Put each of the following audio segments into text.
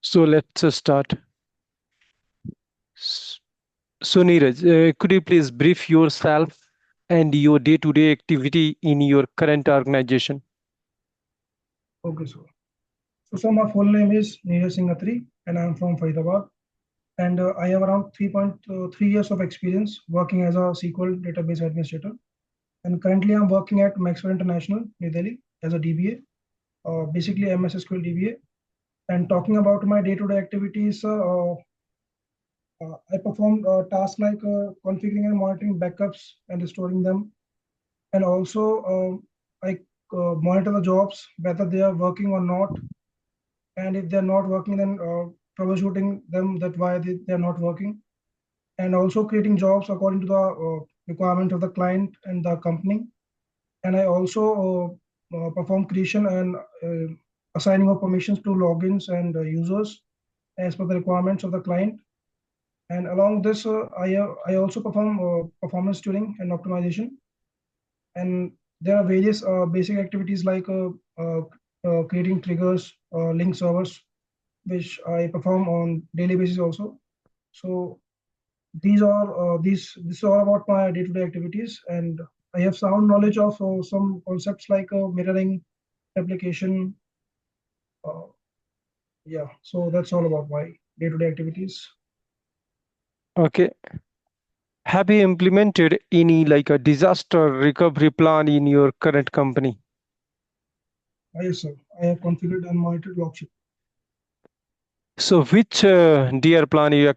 So let's start. S- So Neeraj, could you please brief yourself and your day-to-day activity in your current organization? Okay, so my full name is Neeraj Singh Atrri, and I'm from Faridabad. And I have around 3.3 years of experience working as a SQL database administrator. And currently, I'm working at Maxwell International, New Delhi, as a DBA, basically MS SQL DBA. And talking about my day-to-day activities, I perform tasks like configuring and monitoring backups and restoring them. And also, I monitor the jobs, whether they are working or not, and if they're not working, then troubleshooting them that why they're not working, and also creating jobs according to the requirement of the client and the company. And I also perform creation and assigning of permissions to logins and users as per the requirements of the client. And along this, I also perform performance tuning and optimization. And there are various basic activities like creating triggers, link servers, which I perform on daily basis also. So this is all about my day-to-day activities, and I have sound knowledge of some concepts like mirroring, application. Uh, yeah, so that's all about my day-to-day activities. Okay. Have you implemented any like a disaster recovery plan in your current company? Yes, sir. I have configured and monitored logship. So which DR plan you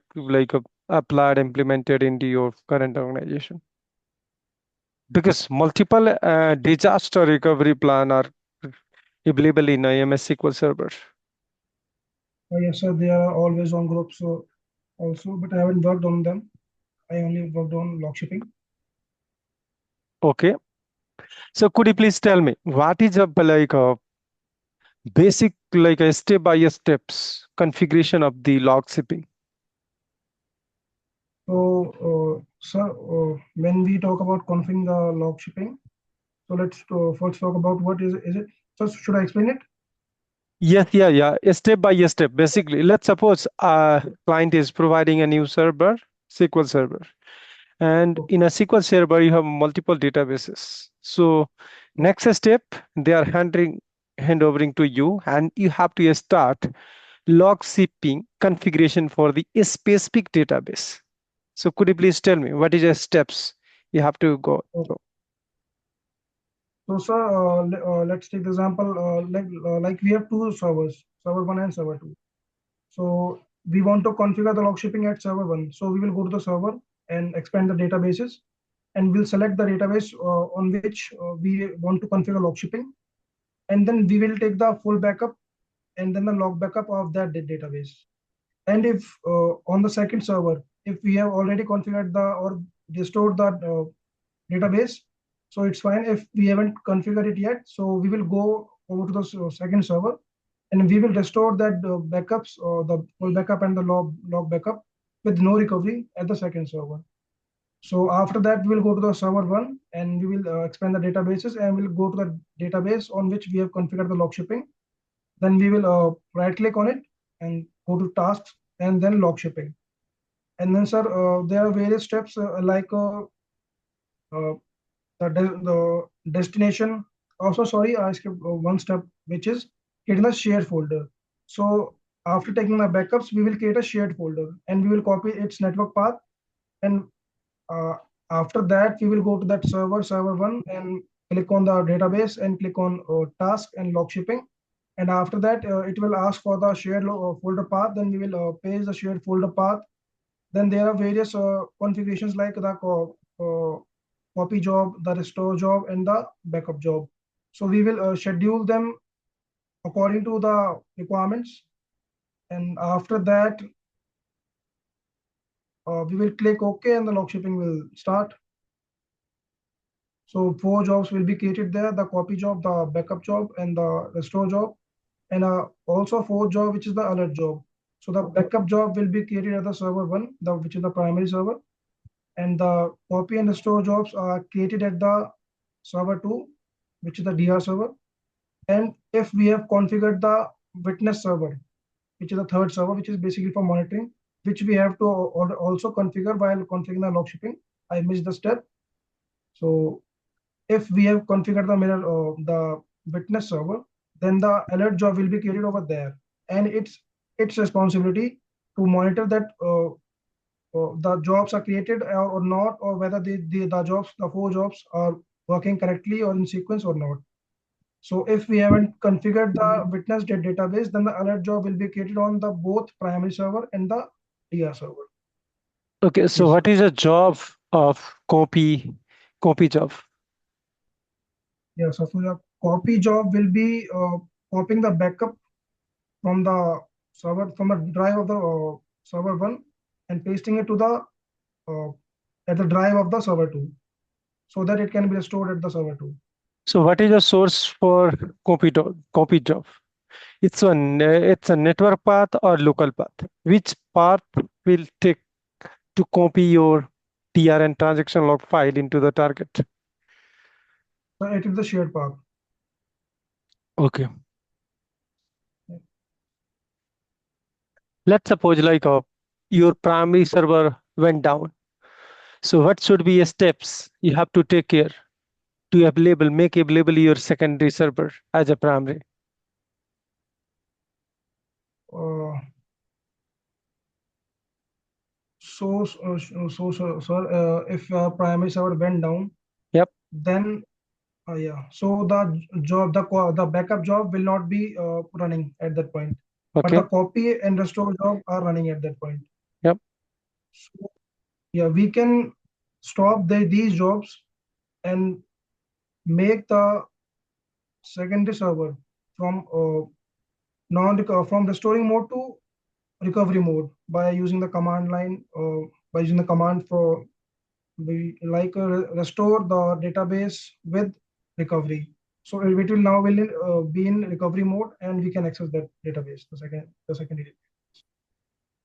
applied, implemented into your current organization? Because multiple disaster recovery plan are available in MS SQL Server. Yes, sir. They are always on groups also, but I haven't worked on them. I only worked on log shipping. Okay. So could you please tell me what is a basic like a step by steps configuration of the log shipping? So, sir, when we talk about configuring the log shipping, so let's first talk about what is it. So should I explain it? Yes, yeah. Step by step. Basically, let's suppose a client is providing a new server, SQL server, and Okay. in a SQL server you have multiple databases. So next step, they are handovering to you, and you have to start log shipping configuration for the specific database. So could you please tell me what is the steps you have to go Okay. through? So, sir, let's take the example like we have two servers, server one and server two. So we want to configure the log shipping at server one. So we will go to the server and expand the databases, and we'll select the database on which we want to configure log shipping, and then we will take the full backup and then the log backup of that database. And if on the second server, if we have already configured the or restored the database, so it's fine. If we haven't configured it yet, so we will go over to the second server, and we will restore that backups or the full backup and the log backup with no recovery at the second server. So after that, we will go to the server one, and we will expand the databases, and we'll go to the database on which we have configured the log shipping. Then we will right click on it and go to tasks and then log shipping. And then, sir, there are various steps like uh, the destination. Also, sorry, I skipped one step, which is creating a shared folder. So after taking the backups, we will create a shared folder and we will copy its network path. And uh, after that, we will go to that server one, and click on the database and click on task and log shipping. And after that, it will ask for the shared folder path. Then we will paste the shared folder path. Then there are various configurations like the copy job, the restore job, and the backup job. So we will schedule them according to the requirements. And after that, we will click OK, and the log shipping will start. So four jobs will be created there: the copy job, the backup job, and the restore job, and also fourth job, which is the alert job. So the backup job will be created at the server one, which is the primary server, and the copy and restore jobs are created at the server 2, which is the DR server. And if we have configured the witness server, which is the third server, which is basically for monitoring, which we have to also configure while configuring the log shipping. I missed the step. So if we have configured the witness server, then the alert job will be created over there, and its responsibility to monitor that the jobs are created or not, or whether the four jobs are working correctly or in sequence or not. So if we haven't configured the witness database, then the alert job will be created on the both primary server and the DR server. Okay, so Yes, sir. what is the job of copy job? Yeah, so for the copy job will be copying the backup from the server from the drive of the server one and pasting it to the uh, at the drive of the server two, so that it can be stored at the server two. So what is the source for copy job? It's a network path or local path. Which path will take to copy your TR and transaction log file into the target? So it is the shared path. Okay. Let's suppose your primary server went down. So what should be the steps you have to take care to make available your secondary server as a primary? Uh, sir, if primary server went down, Yep. then yeah, so the backup job will not be running at that point, but the Okay. copy and restore job are running at that point. Yep. So yeah, we can stop these jobs and make the secondary server from non from restoring mode to recovery mode by using the command line, by using the command for we restore the database with recovery. So it will now be in recovery mode, and we can access that database, the secondary.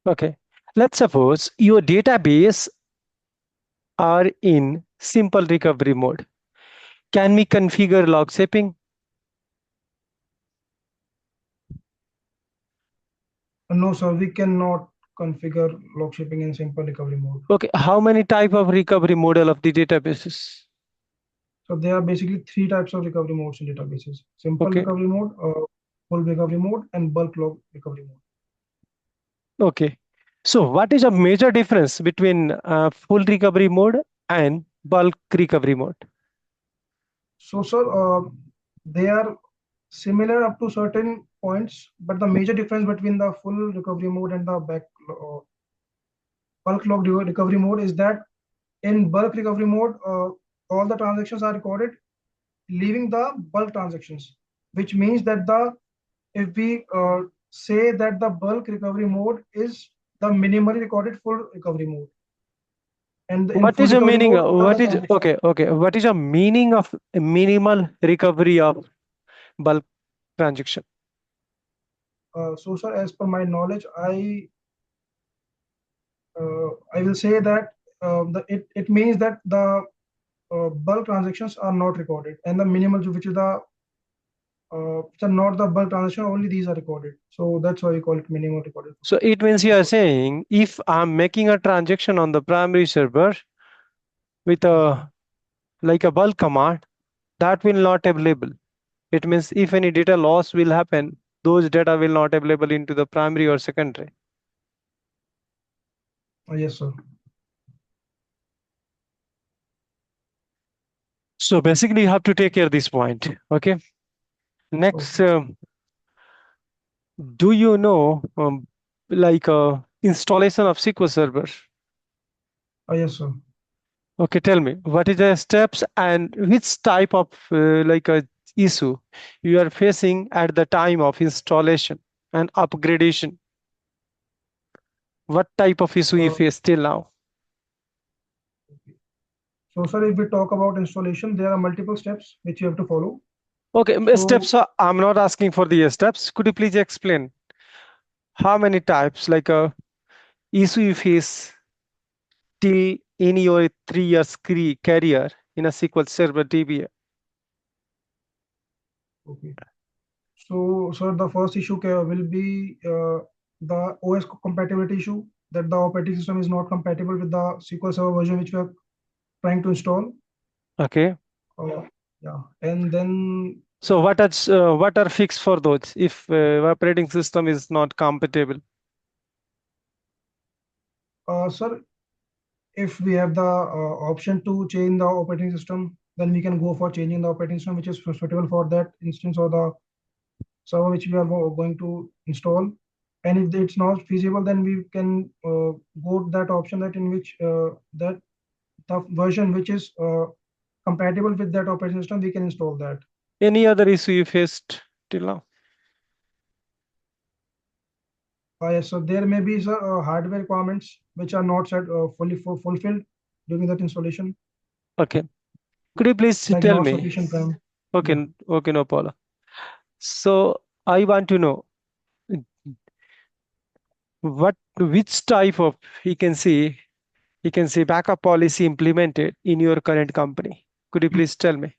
Okay. Let's suppose your database are in simple recovery mode. Can we configure log shipping? No, sir, we cannot configure log shipping in simple recovery mode. Okay. How many type of recovery model of the databases? So there are basically three types of recovery modes in databases: simple Okay. recovery mode, full recovery mode, and bulk log recovery mode. Okay. So what is a major difference between full recovery mode and bulk recovery mode? So, sir, they are similar up to certain points, but the major difference between the full recovery mode and the bulk log recovery mode is that in bulk recovery mode, all the transactions are recorded, leaving the bulk transactions, which means that the if we say that the bulk recovery mode is the minimally recorded full recovery mode, and in What full is the recovery meaning? mode, all the What is transactions. okay? Okay. What is the meaning of minimal recovery of bulk transaction? So, sir, as per my knowledge, I will say that it means that the bulk transactions are not recorded, and the minimal, which is the which are not the bulk transaction, only these are recorded. So that's why we call it minimal recorded. So it means you are saying if I'm making a transaction on the primary server with Yes, sir. a bulk command, that will not available. It means if any data loss will happen, those data will not available into the primary or secondary. Yes, sir. So basically, you have to take care of this point. Okay. Next, Okay. do you know installation of SQL Server? Yes, sir. Okay, tell me what is the steps and which type of issue you are facing at the time of installation and upgradation. What type of issue you Uh, face till now? so, sir, if we talk about installation, there are multiple steps which you have to follow. Okay, So, steps. I'm not asking for the steps. Could you please explain how many types issue you face till in your 3 years career in a SQL Server DBA? okay. So, sir, the first issue will be the OS compatibility issue, that the operating system is not compatible with the SQL Server version which we are trying to install. Okay. Uh, yeah, and then So what are fixed for those if operating system is not compatible? sir, if we have the option to change the operating system, then we can go for changing the operating system which is suitable for that instance or the server which we are going to install. And if it's not feasible, then we can go to that option that in which that the version which is compatible with that operating system, we can install that. Any other issue you faced till now? Yes, so there may be hardware requirements which are not set fully fulfilled during that installation, Okay. Could you please like tell not me? sufficient RAM. Okay, Yeah. okay, no problem. So I want to know which type of you can see backup policy implemented in your current company. Could you please tell me?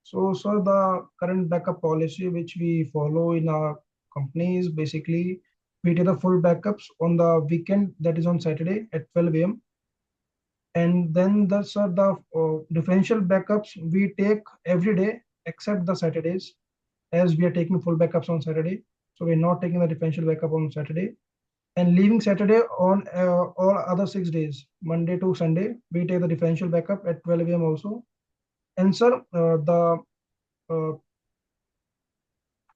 So, sir, the current backup policy which we follow in our company is basically we take the full backups on the weekend, that is on Saturday at 12 a.m. And then the differential backups we take every day except the Saturdays, as we are taking full backups on Saturday. So we're not taking the differential backup on Saturday and leaving Saturday on all other 6 days, Monday to Sunday. We take the differential backup at 12 a.m. also. And sir, the uh,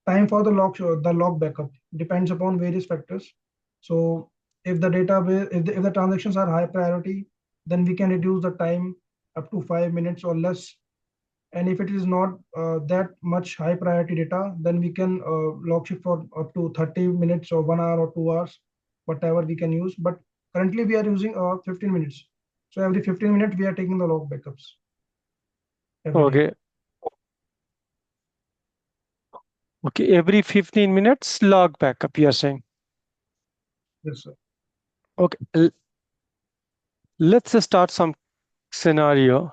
time for the log backup depends upon various factors. So if the database, if the transactions are high priority, then we can reduce the time up to 5 minutes or less. And if it is not that much high priority data, then we can log shift for up to 30 minutes or 1 hour or 2 hours, whatever we can use. But currently we are using 15 minutes. So every 15 minutes we are taking the log backups every day. Okay. Okay. Every 15 minutes log backup, you're saying. Yes, sir. Okay. Let's just start some scenario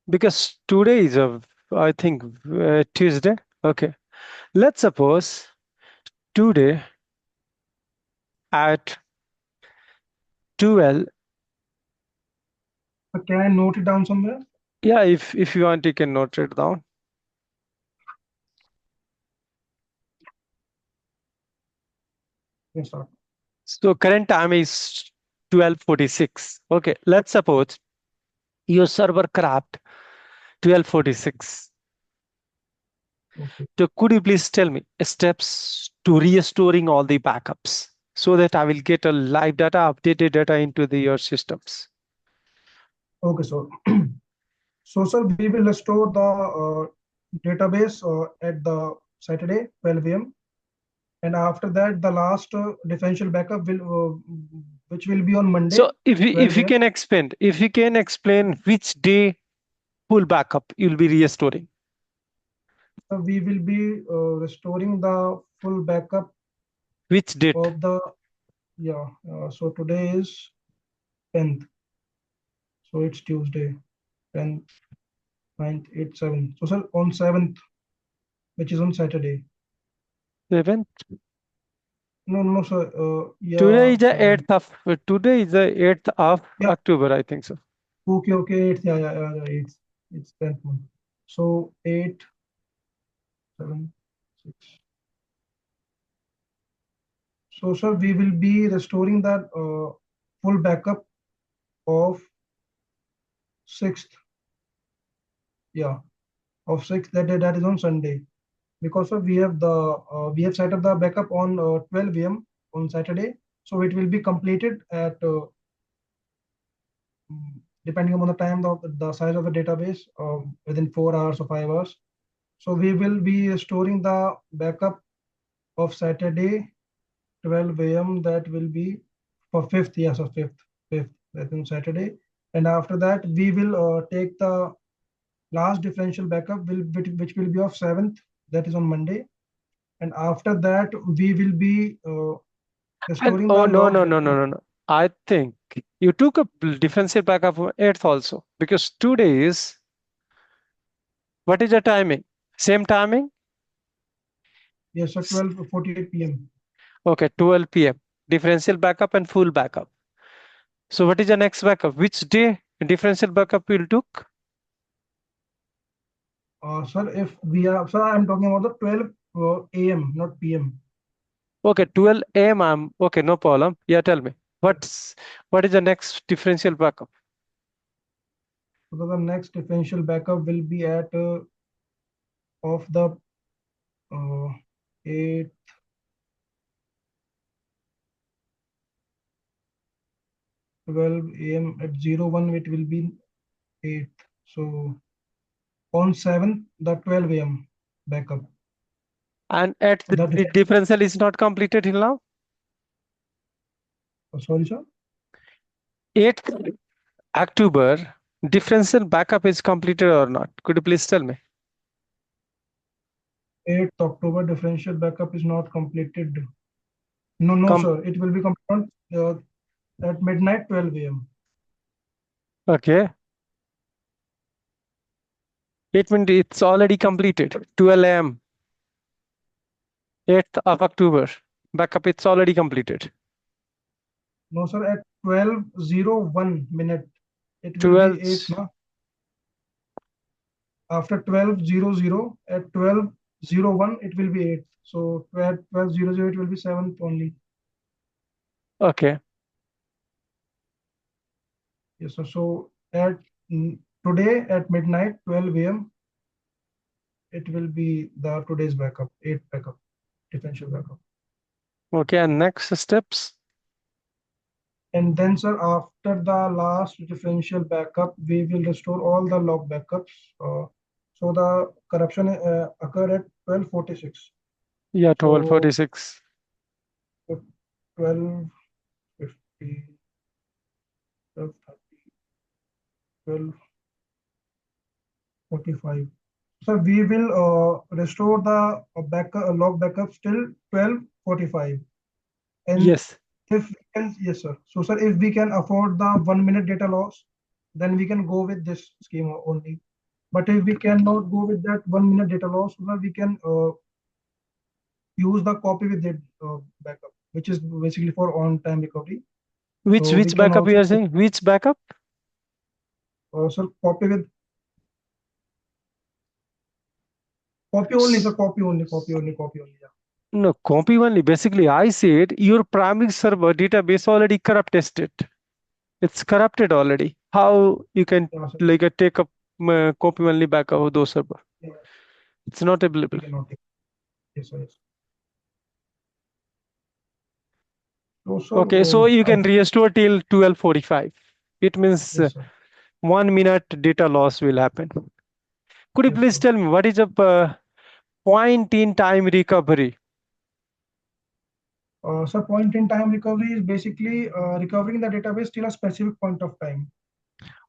because today is I think Tuesday. Okay. Let's suppose today at 12. Can I note it down somewhere? Yeah, if you want, you can note it down. Yes, sir. So current time is 12:46. Okay, let's suppose your server crashed 12:46. Okay. So could you please tell me steps to restoring all the backups so that I will get a live data, updated data into your systems? Okay, so so sir, we will restore the database at the Saturday 12 a.m. And after that, the last differential backup will which will be on So Monday if you, if 12 you a.m. can expand, if you can explain which day full backup you'll be restoring, We will be restoring the full backup which date? of the yeah. So today is 10th, so it's Tuesday 10th, 9th, 8th, 7th. So sir, on 7th, which is on Saturday. 7th. No, no, sir. Today Yeah, is the 7th. 8th of today is the 8th of Yeah. October, I think so. Okay, okay. 8th. Yeah, yeah, yeah, yeah. It's 10th month. So 8, 7, 6. So, sir, we will be restoring that full backup of 6th. Yeah, of 6th. That is on Sunday. Because sir, we have set up the backup on 12 a.m. on Saturday. So it will be completed at depending upon the time the size of the database within 4 hours or 5 hours. So we will be restoring the backup of Saturday 12 a.m. That will be for 5th. Yes, of 5th. That's on Saturday. And after that, we will take the last differential backup which will be of 7th. That is on Monday. And after that, we will be And restoring oh the no log no no no backup. no no. I think you took a defensive backup of 8th also because today is what is the timing? Same timing? Yes, sir. 12:48 p.m. Okay, 12 p.m. Differential backup and full backup. So what is the next backup? Which day differential backup will took? Sir, if we are, sir, I'm talking about the 12 a.m., not p.m. Okay, 12 a.m. Okay, no problem. Yeah, tell me. What is the next differential backup? So the next differential backup will be at of the uh, 8 12 a.m. at 01 it will be 8. So on 7th the 12 a.m. backup. And at So that is the differential is not completed till now. sorry, sir. 8th October differential backup is completed or not? Could you please tell me? 8th October differential backup is not completed. No, no, Com sir. It will be completed at midnight 12 a.m. okay. It means it's already completed. 12 a.m. 8th of October. Backup it's already completed. No, sir. At 12:01 minute it will be 8 12. now. After 12:00 at 12:01 it will be 8. So at 12:00 it will be 7th only. Okay. Yes, sir. So at today at midnight 12 a.m. it will be the today's backup, 8 backup, differential backup. Okay. And next steps. And then, sir, after the last differential backup, we will restore all the log backups. So the corruption occurred at 12:46. Yeah, So 12:46. 12:50, 12:30, 12:45. So we will restore the log backups till 12:45. And Yes. if we can, yes, sir. So, sir, if we can afford the 1 minute data loss, then we can go with this scheme only. But if we cannot go with that 1 minute data loss, then we can use the copy with it backup, which is basically for on-time recovery. Which So we which can backup also, you are saying? Which backup? sir, copy only, sir, S- copy only. Yeah. No, copy only. Basically, I said your primary server database already corrupted. It's corrupted already. How you can Yeah, sir. like take up copy only backup of those server? Yeah, It's not we available. cannot take. Yes, sir. Yes. So, sir, Okay, so you can restore till 12:45. It means yes, sir. 1 minute data loss will happen. Could you Yes, please sir. tell me what is the point in time recovery? So point in time recovery is basically recovering the database till a specific point of time.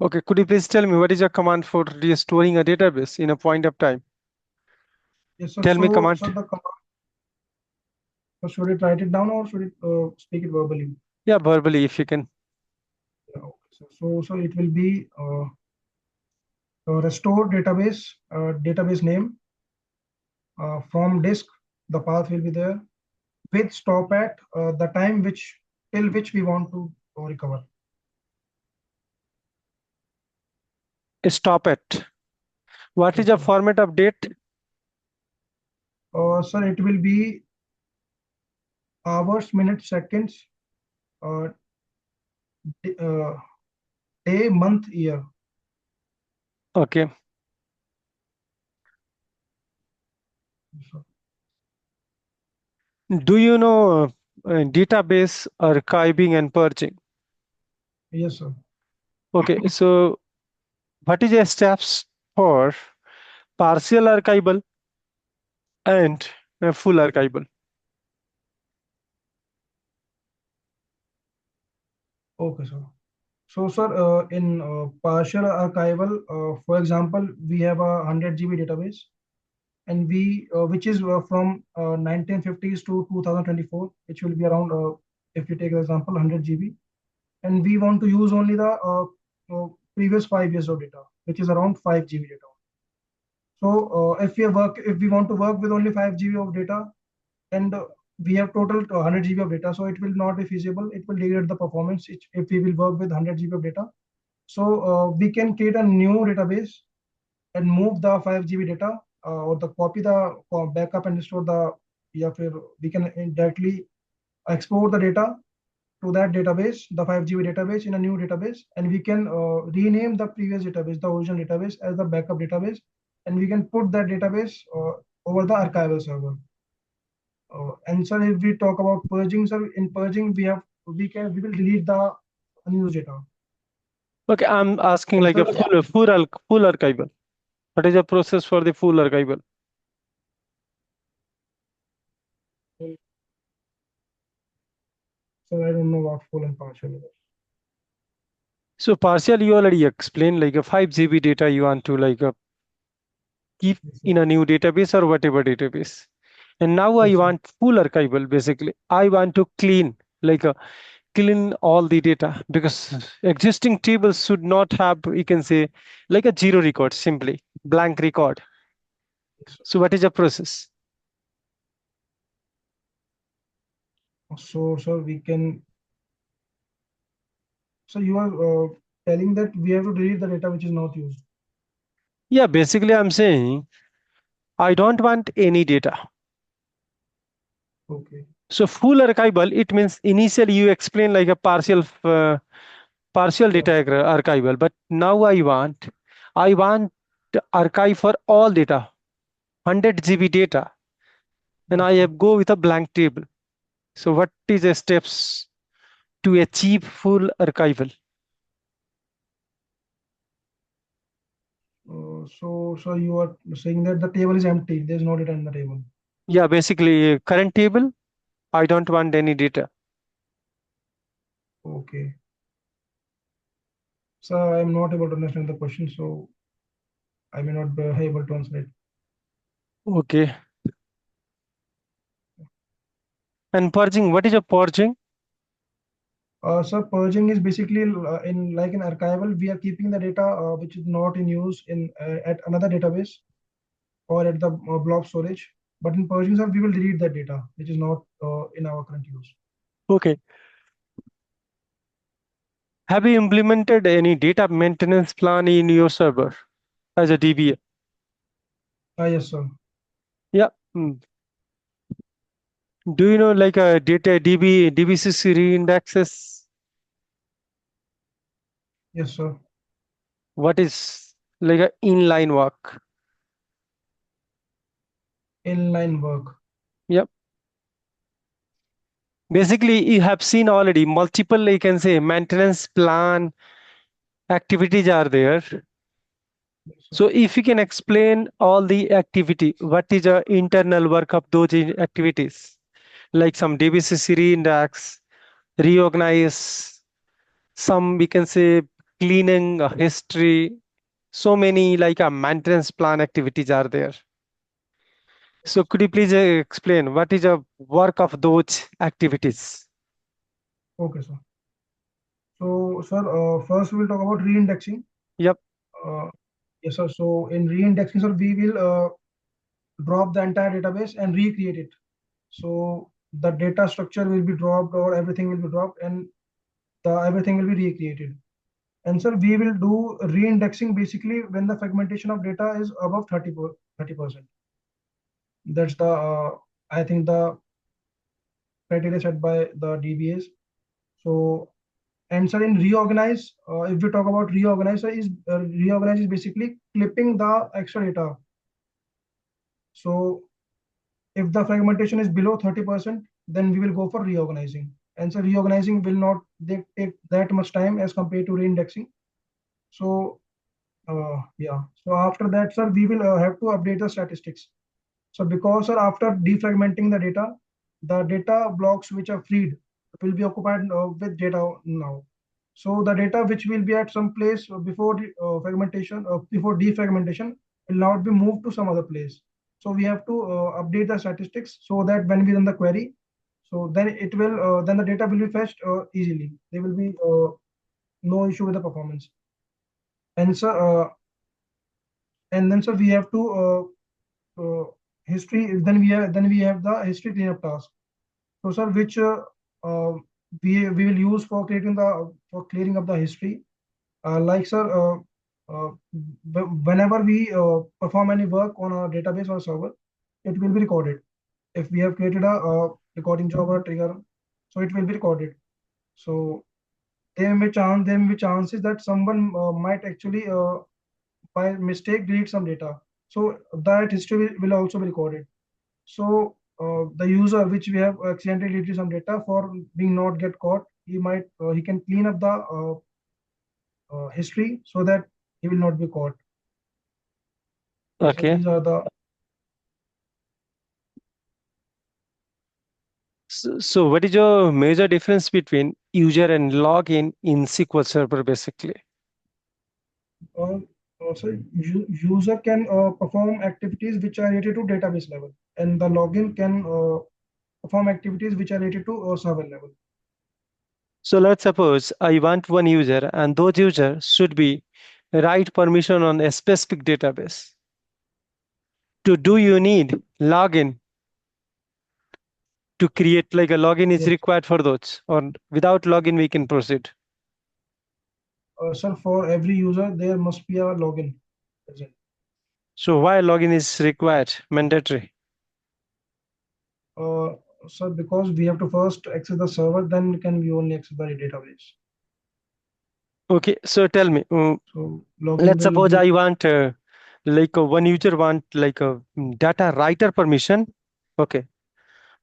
Okay, could you please tell me what is your command for restoring a database in a point of time? Yes, sir. Tell me So, command. sir, the command, so should it write it down or should it speak it verbally? Yeah, verbally if you can. Yeah, okay. So it will be restore database name from disk. The path will be there with stop at the time which till which we want to recover. Stop it. What is Yes, the sir. format of date? Sir, it will be hours, minutes, seconds, uh, uh, day, month, year. Okay. Yes, sir. Do you know database archiving and purging? Yes, sir. Okay, so what is the steps for partial archival and full archival? Okay, sir. So, sir, in partial archival, for example, we have a 100 GB database, and which is from 1950s to 2024, which will be around, if you take the example, 100 GB, and we want to use only the previous 5 years of data, which is around 5 GB data. So, if we want to work with only 5 GB of data, and we have total 100 GB of data, so it will not be feasible. It will degrade the performance if we will work with 100 GB of data. So we can create a new database and move the 5 GB data, or the copy the backup and store the, yeah, we can directly export the data to that database, the 5 GB database, in a new database, and we can rename the previous database, the original database, as the backup database, and we can put that database over the archival server. And sir, if we talk about purging, sir, in purging we will delete the unused data. Okay, I'm asking And like sir, a full archival. What is the process for the full archival? sir, I don't know what full and partial is. So partial, you already explained like a 5 GB data you want to like keep Yes, sir. in a new database or whatever database. And now I Yes, sir. want full archival. Basically, I want to like a clean all the data because existing tables should not have, you can say, like a zero record, simply blank record. Yes, sir. So what is the process? So, sir, we can. So you are telling that we have to delete the data which is not used. Yeah, basically I'm saying I don't want any data. Okay. So full archival, it means initially you explain like a partial Yeah. data archival, but now I want to archive for all data, 100 GB data, and Yes, I sir. have go with a blank table. So what is the steps to achieve full archival? So you are saying that the table is empty. There is no data in the table. Yeah, basically current table, I don't want any data. Okay. So I am not able to understand the question, so I may not be able to answer it. Okay. And purging, what is a purging? So purging is basically in like in archival, we are keeping the data which is not in use in at another database or at the blob storage. But in purging, sir, we will delete that data which is not in our current use. Okay. Have you implemented any data maintenance plan in your server as a DBA? Yes, sir. Yeah. Do you know like a data DBCC reindexes? Yes, sir. What is like a inline work? Inline work. Yep. Basically, you have seen already multiple, you can say, maintenance plan activities are there. Yes, sir. So if you can explain all the activity, what is the internal work of those activities? Like some DBCC reindex, reorganize, some we can say cleaning history, so many like a maintenance plan activities are there. So could you please explain what is the work of those activities? Okay, sir. So, sir, first we will talk about reindexing. Yep. Uh, yes, sir. So in reindexing, sir, we will drop the entire database and recreate it. So the data structure will be dropped, or everything will be dropped, and the everything will be recreated. And sir, we will do reindexing basically when the fragmentation of data is above 30%. That's the I think the criteria set by the DBAs. So, and sir, in reorganize, if we talk about reorganize is basically clipping the extra data. So if the fragmentation is below 30%, then we will go for reorganizing. And so reorganizing will not take that much time as compared to reindexing. So yeah. So after that, sir, we will have to update the statistics. So because, sir, after defragmenting the data blocks which are freed will be occupied with data now. So the data which will be at some place before fragmentation, before defragmentation, will not be moved to some other place. So we have to update the statistics so that when we run the query, so then it will then the data will be fetched easily. There will be no issue with the performance. And so and then, sir, we have to history. Then we have the history cleanup task. So sir, which uh, we will use for creating the for clearing up the history. Like sir, uh, whenever we perform any work on a database or server, it will be recorded. If we have created a recording job or trigger, so it will be recorded. So there may be chances that someone might actually by mistake delete some data. So that history will also be recorded. So the user which we have accidentally deleted some data for being not get caught, he can clean up the history so that he will not be caught. So Okay. these are the So what is your major difference between user and login in SQL Server basically? uh, so user can perform activities which are related to database level, and the login can perform activities which are related to server level. So let's suppose I want one user and those users should be write permission on a specific database. To do you need login to create like a login is Yes, required for those or without login we can proceed. sir. For every user, there must be a login present. So why login is required, mandatory? Uh, sir, because we have to first access the server, then can we only access the database. Okay, so tell me, So login let's will suppose be I want one user want like a data writer permission. Okay,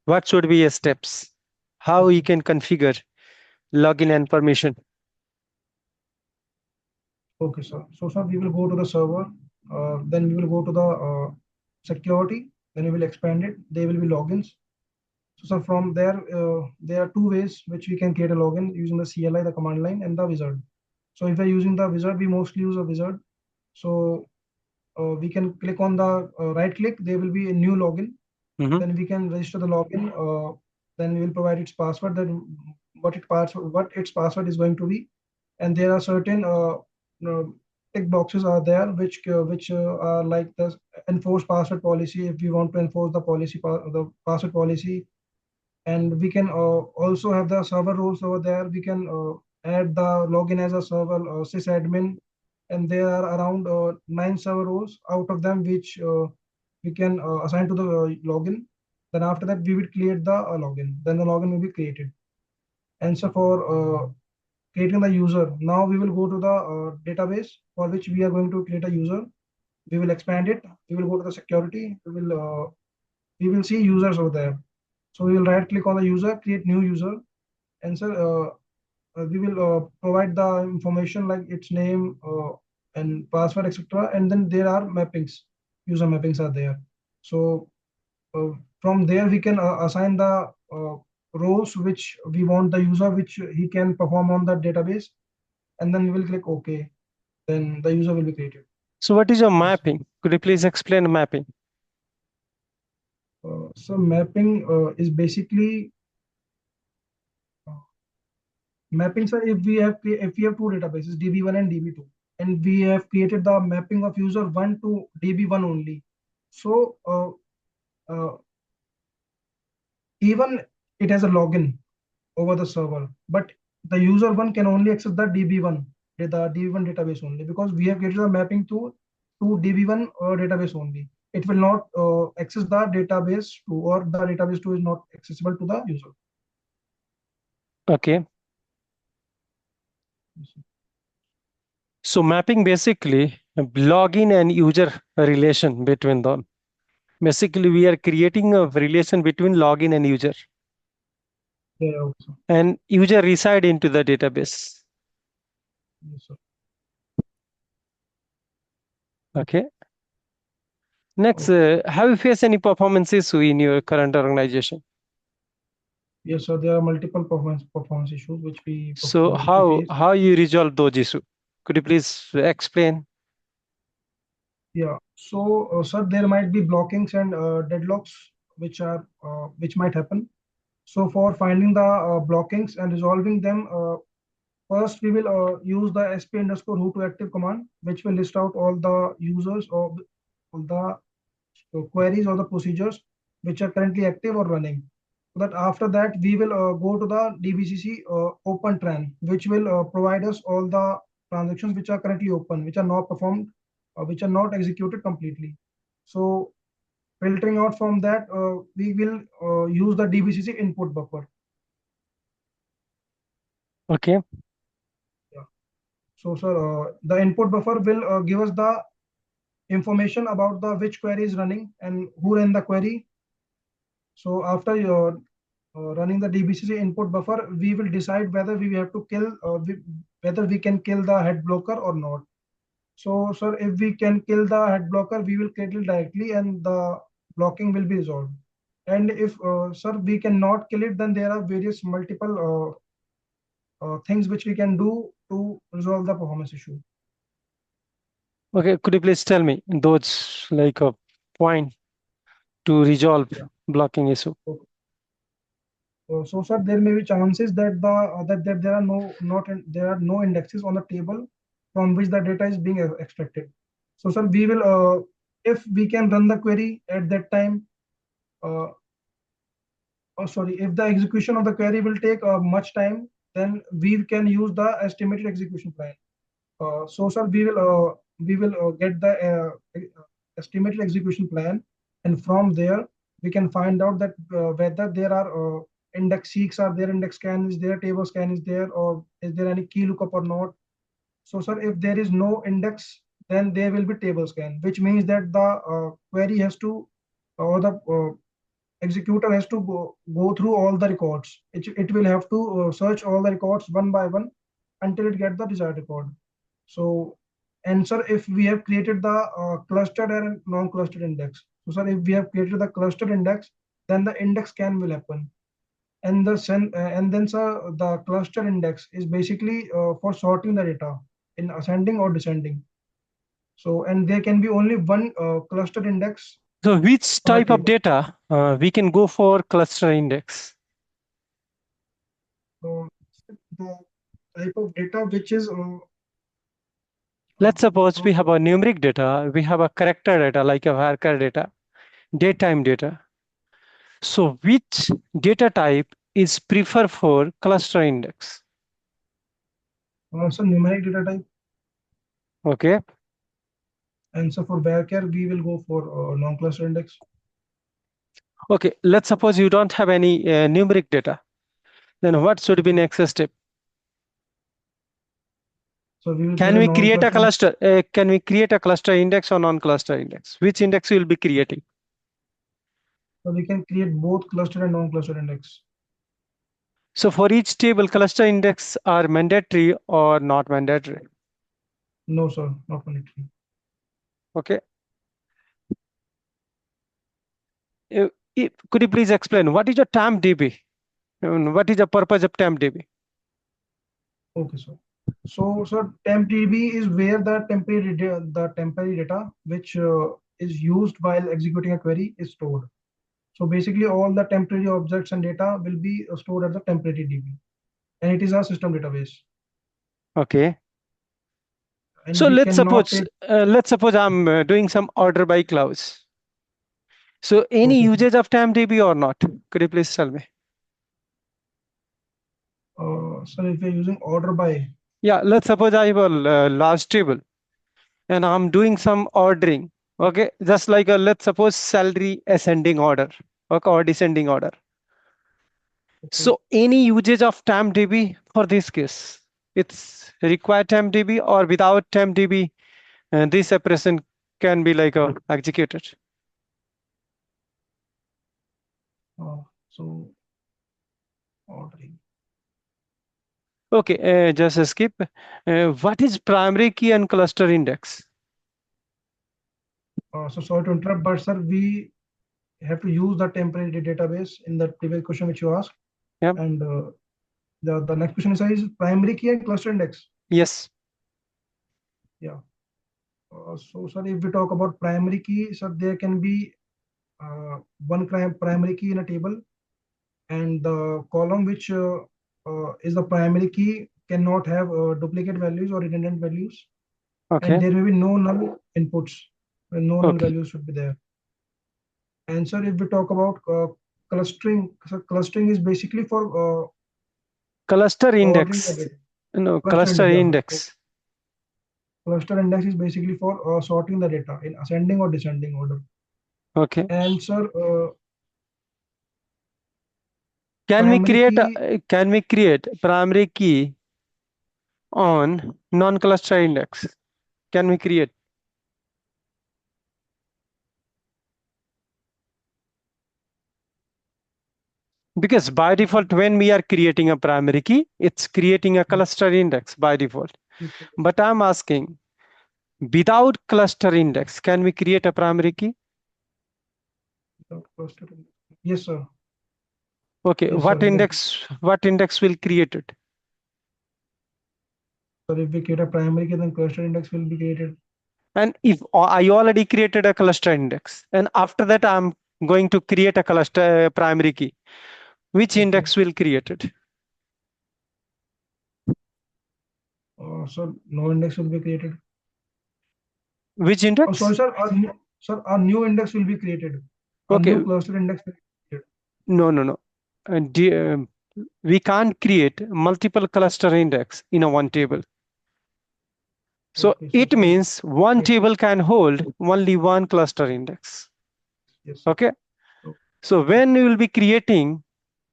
what should be a steps? How you okay. can configure login and permission? Okay, sir. So, sir, we will go to the server. Then we will go to the security. Then we will expand it. There will be logins. So, sir, from there, there are two ways which we can create a login using the CLI, the command line, and the wizard. So, if we're using the wizard, we mostly use a wizard. So, we can click on the right click. There will be a new login. Hmm. Then we can register the login. Then we will provide its password. Then what its password is going to be, and there are certain tick boxes are there which are like the enforce password policy. If we want to enforce the password policy, and we can also have the server roles over there. We can add the login as a server sysadmin, and there are around 9 server roles out of them which we can assign to the login. Then after that we will create the login. Then the login will be created. And so for creating the user, now we will go to the database for which we are going to create a user. We will expand it. We will go to the security. We will see users over there. So we will right click on the user, create new user, and so we will provide the information like its name and password, etc. And then there are mappings. User mappings are there. So uh, from there we can assign the roles which we want the user, which he can perform on the database, and then we will click OK. Then the user will be created. So what is your Yes. mapping? Could you please explain mapping? So mapping is basically mapping, sir. If we have two databases, DB1 and DB2, and we have created the mapping of user one to DB1 only. So uh, even it has a login over the server, but the user one can only access the DB1, the DB1 database only, because we have created a mapping to DB1 database only. It will not access the database two, or the database two is not accessible to the user. Okay. So mapping basically login and user relation between them. Basically, we are creating a relation between login and user, Yeah, also. and user reside into the database. Yes, sir. Okay. Next, Okay. have you faced any performance issue in your current organization? Yes, sir. There are multiple performance issues So which we how face. how you resolve those issues? Could you please explain? Yeah. So, sir, there might be blockings and deadlocks which might happen. So, for finding the blockings and resolving them, first we will use the sp underscore who to active command, which will list out all the users of all the so queries or the procedures which are currently active or running. So that after that we will go to the DBCC open tran, which will provide us all the transactions which are currently open, which are not performed, which are not executed completely. So filtering out from that, we will use the DBCC input buffer. Okay. Yeah. So, sir, the input buffer will give us the information about the which query is running and who ran the query. So after running the DBCC input buffer, we will decide whether we have to kill, whether we can kill the head blocker or not. So, sir, if we can kill the head blocker, we will kill it directly and the blocking will be resolved. And if, sir, we cannot kill it, then there are various multiple things which we can do to resolve the performance issue. Okay. Could you please tell me those like a point to resolve Yeah. blocking issue? Okay. So, sir, there may be chances that that there are there are no indexes on the table from which the data is being extracted. So, sir, we will if we can run the query at that time. Uh, oh, sorry, if the execution of the query will take much time, then we can use the estimated execution plan. So, sir, we will get the estimated execution plan, and from there we can find out that whether there are index seeks are there, index scan is there, table scan is there, or is there any key lookup or not. So, sir, if there is no index, then there will be table scan, which means that the query has to or the executor has to go through all the records. It will have to search all the records one by one until it get the desired record. So, and sir, if we have created the clustered and non-clustered index. So, sir, if we have created the clustered index, then the index scan will happen. And then, sir, the cluster index is basically for sorting the data in ascending or descending. So, and there can be only one clustered index So which on a type of table. data we can go for cluster index? So, the type of data which is Let's suppose we have uh, a numeric data, we have a character data like a varchar data, datetime data. So which data type is prefer for cluster index? also numeric data type. Okay. And so for varchar, we will go for non-cluster index. Okay. Let's suppose you don't have any numeric data. Then what should be Okay. next step? So we will Can create a we create a non-cluster index. cluster? Can we create a cluster index or non-cluster index? Which index we will be creating? So we can create both cluster and non-cluster index. So for each table, cluster index are mandatory or not mandatory? No, sir, not mandatory. Okay. Uh, could you please explain what is a temp DB? What is the purpose of temp DB? Okay, sir. So, sir, temp DB is where the temporary data which is used while executing a query is stored. So basically, all the temporary objects and data will be stored at the temporary DB, and it is a system database. Okay. And So we cannot take. let's suppose I'm doing some order by clause. So any Okay, sir. usage of temp DB or not? Could you please tell me? Sir, if you're using order by. Yeah, let's suppose I have a large table and I'm doing some ordering. Okay, just like a let's suppose salary ascending order, okay, or descending order. Okay. So any usage of temp DB for this case, it's required temp DB or without temp DB, this operation can be like executed. So ordering. Okay, just skip. What is primary key and cluster index? So sorry to interrupt, but sir, we have to use the temporary database in the previous question which you asked. Yeah. And the next question is primary key and cluster index. Yes. Yeah. So sir, if we talk about primary key, sir, there can be one primary key in a table, and the column which is the primary key cannot have duplicate values or redundant values, and Okay. there may be no null inputs. No null Okay. values should be there. And sir, if we talk about clustering, so clustering is basically for Cluster ordering the index. data. No, Cluster cluster index, yeah, sir. So index. cluster index is basically for sorting the data in ascending or descending order. Okay. And sir, Can we primary create key, primary key on non-cluster index? Can we create? Because by default, when we are creating a primary key, it's creating a cluster index by default. But I'm asking, without cluster index, can we create a primary key? cluster index. Yes, sir. Okay, Yes, sir. what We can. index will create it? So if we create a primary key, then cluster index will be created. And if I already created a cluster index, and after that I'm going to create a cluster primary key, which Okay. index will create it? So no index will be created. Which Oh, sorry, index? sir. Sir, a new index will be created. A new Okay, cluster index will be created. no. We can't create multiple cluster index in a one table. So Okay, so it sir. means one Yes, table can hold only one cluster index. yes, sir. Okay. So, So when you will be creating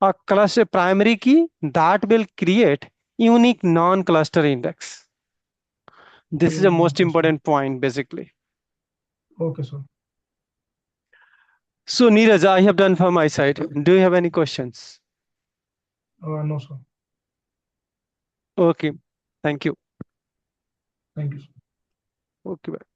a cluster primary key, that will create unique non-cluster index. This is the most okay, sir. important point basically. Okay, sir. So Neeraj, I have done from my side. Do you have any questions? No, sir. Okay. Thank you. Thank you, sir. Okay. Bye.